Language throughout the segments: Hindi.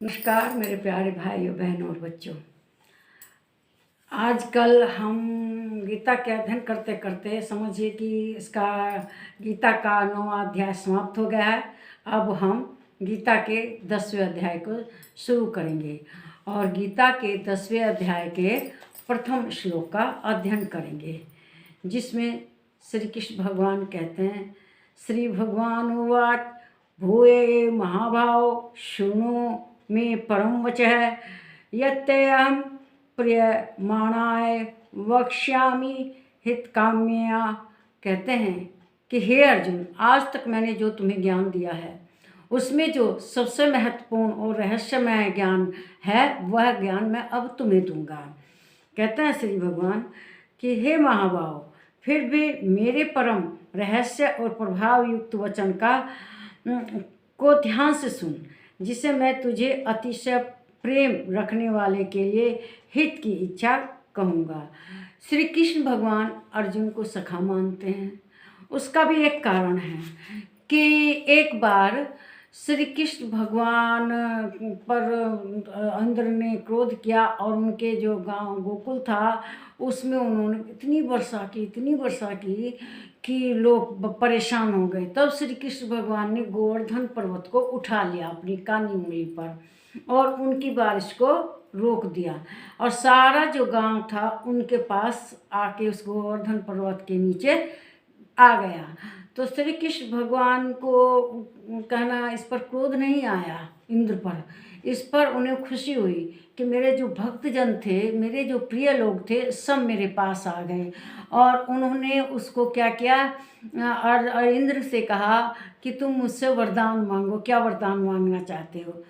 नमस्कार मेरे प्यारे भाइयों बहनों और बच्चों। आजकल हम गीता के अध्ययन करते करते समझिए कि इसका गीता का 9वां अध्याय समाप्त हो गया है। अब हम गीता के 10वें अध्याय को शुरू करेंगे और गीता के 10वें अध्याय के प्रथम श्लोक का अध्ययन करेंगे, जिसमें श्री कृष्ण भगवान कहते हैं, श्री भगवान उवाच भूये महाभाव शृणु मे परम वचः यत्तेऽहं प्रियमाणाय वक्ष्यामि हितकाम्यया। कहते हैं कि हे अर्जुन, आज तक मैंने जो तुम्हें ज्ञान दिया है उसमें जो सबसे महत्वपूर्ण और रहस्यमय ज्ञान है वह ज्ञान मैं अब तुम्हें दूंगा। कहते हैं श्री भगवान कि हे महाभाव, फिर भी मेरे परम रहस्य और प्रभाव युक्त वचन को ध्यान से सुन, जिसे मैं तुझे अतिशय प्रेम रखने वाले के लिए हित की इच्छा कहूँगा। श्री कृष्ण भगवान अर्जुन को सखा मानते हैं। उसका भी एक कारण है कि एक बार श्री कृष्ण भगवान पर इंद्र ने क्रोध किया और उनके जो गांव गोकुल था उसमें उन्होंने इतनी वर्षा की कि लोग परेशान हो गए। तब श्री कृष्ण भगवान ने गोवर्धन पर्वत को उठा लिया अपनी कानी उंगली पर और उनकी बारिश को रोक दिया और सारा जो गांव था उनके पास आके उस गोवर्धन पर्वत के नीचे आ गया। तो श्री कृष्ण भगवान को कहना इस पर क्रोध नहीं आया इंद्र पर, इस पर उन्हें खुशी हुई कि मेरे जो भक्तजन थे, मेरे जो प्रिय लोग थे, सब मेरे पास आ गए। और उन्होंने उसको क्या किया और इंद्र से कहा कि तुम मुझसे वरदान मांगो, क्या वरदान मांगना चाहते हो।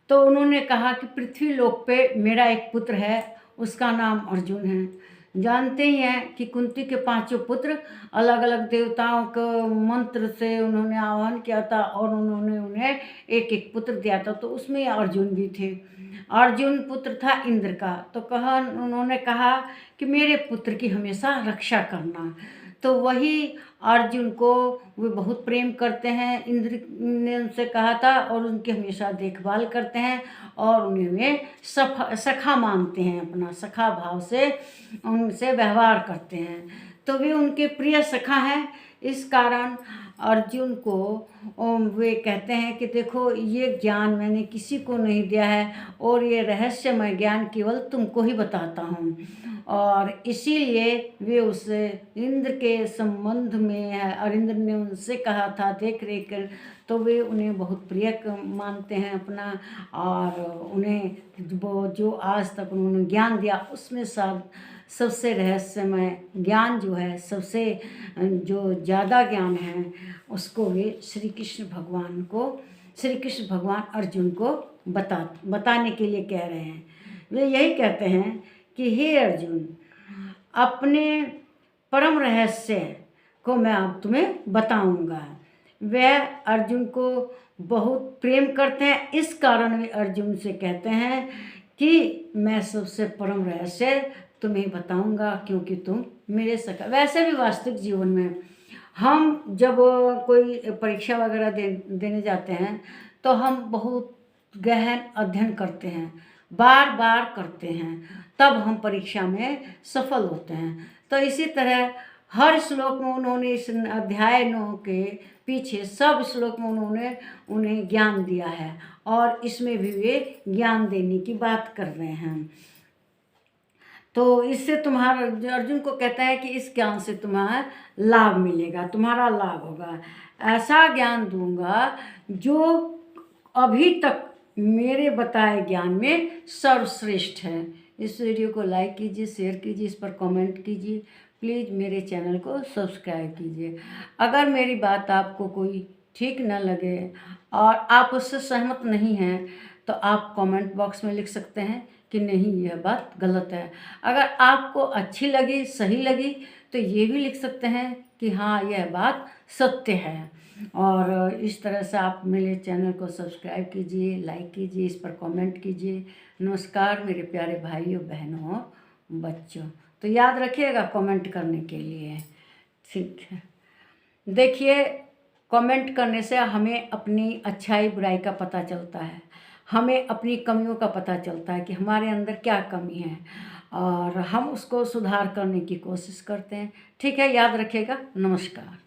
तो उन्होंने कहा कि पृथ्वी लोक पे मेरा एक पुत्र है, उसका नाम अर्जुन है। जानते ही हैं कि कुंती के 5 पुत्र अलग अलग देवताओं के मंत्र से उन्होंने आह्वान किया था और उन्होंने उन्हें एक एक पुत्र दिया था, तो उसमें अर्जुन भी थे। अर्जुन पुत्र था इंद्र का। तो उन्होंने कहा कि मेरे पुत्र की हमेशा रक्षा करना। तो वही अर्जुन को वे बहुत प्रेम करते हैं, इंद्र ने उनसे कहा था, और उनकी हमेशा देखभाल करते हैं और उन्हें वे सखा मानते हैं, अपना सखा भाव से उनसे व्यवहार करते हैं। तो वे उनके प्रिय सखा हैं। इस कारण अर्जुन को वे कहते हैं कि देखो, ये ज्ञान मैंने किसी को नहीं दिया है और ये रहस्यमय ज्ञान केवल तुमको ही बताता हूँ। और इसीलिए वे उस इंद्र के संबंध में है और इंद्र ने उनसे कहा था देख रेख कर, तो वे उन्हें बहुत प्रिय मानते हैं अपना। और उन्हें वो जो आज तक उन्होंने ज्ञान दिया उसमें सबसे रहस्यमय ज्ञान जो है, सबसे जो ज़्यादा ज्ञान है, उसको वे श्री कृष्ण भगवान अर्जुन को बताने के लिए कह रहे हैं। वे यही कहते हैं कि हे अर्जुन, अपने परम रहस्य को मैं अब तुम्हें बताऊंगा। वह अर्जुन को बहुत प्रेम करते हैं, इस कारण वे अर्जुन से कहते हैं कि मैं सबसे परम रहस्य तुम्हें बताऊंगा क्योंकि तुम मेरे सखा। वैसे भी वास्तविक जीवन में हम जब कोई परीक्षा वगैरह देने जाते हैं तो हम बहुत गहन अध्ययन करते हैं, बार बार करते हैं, तब हम परीक्षा में सफल होते हैं। तो इसी तरह हर श्लोक में उन्होंने इस अध्याय 9 के पीछे सब श्लोक में उन्होंने उन्हें ज्ञान दिया है और इसमें भी वे ज्ञान देने की बात कर रहे हैं। तो इससे तुम्हारा, अर्जुन को कहता है कि इस ज्ञान से तुम्हारा लाभ मिलेगा, तुम्हारा लाभ होगा। ऐसा ज्ञान दूंगा जो अभी तक मेरे बताए ज्ञान में सर्वश्रेष्ठ है। इस वीडियो को लाइक कीजिए, शेयर कीजिए, इस पर कमेंट कीजिए, प्लीज़ मेरे चैनल को सब्सक्राइब कीजिए। अगर मेरी बात आपको कोई ठीक न लगे और आप उससे सहमत नहीं हैं तो आप कमेंट बॉक्स में लिख सकते हैं कि नहीं, यह बात गलत है। अगर आपको अच्छी लगी, सही लगी, तो ये भी लिख सकते हैं कि हाँ, यह बात सत्य है। और इस तरह से आप मेरे चैनल को सब्सक्राइब कीजिए, लाइक कीजिए, इस पर कमेंट कीजिए। नमस्कार मेरे प्यारे भाइयों बहनों और बच्चों। तो याद रखिएगा कमेंट करने के लिए, ठीक है। देखिए, कमेंट करने से हमें अपनी अच्छाई बुराई का पता चलता है। हमें अपनी कमियों का पता चलता है कि हमारे अंदर क्या कमी है, और हम उसको सुधार करने की कोशिश करते हैं। ठीक है, याद रखिएगा। नमस्कार।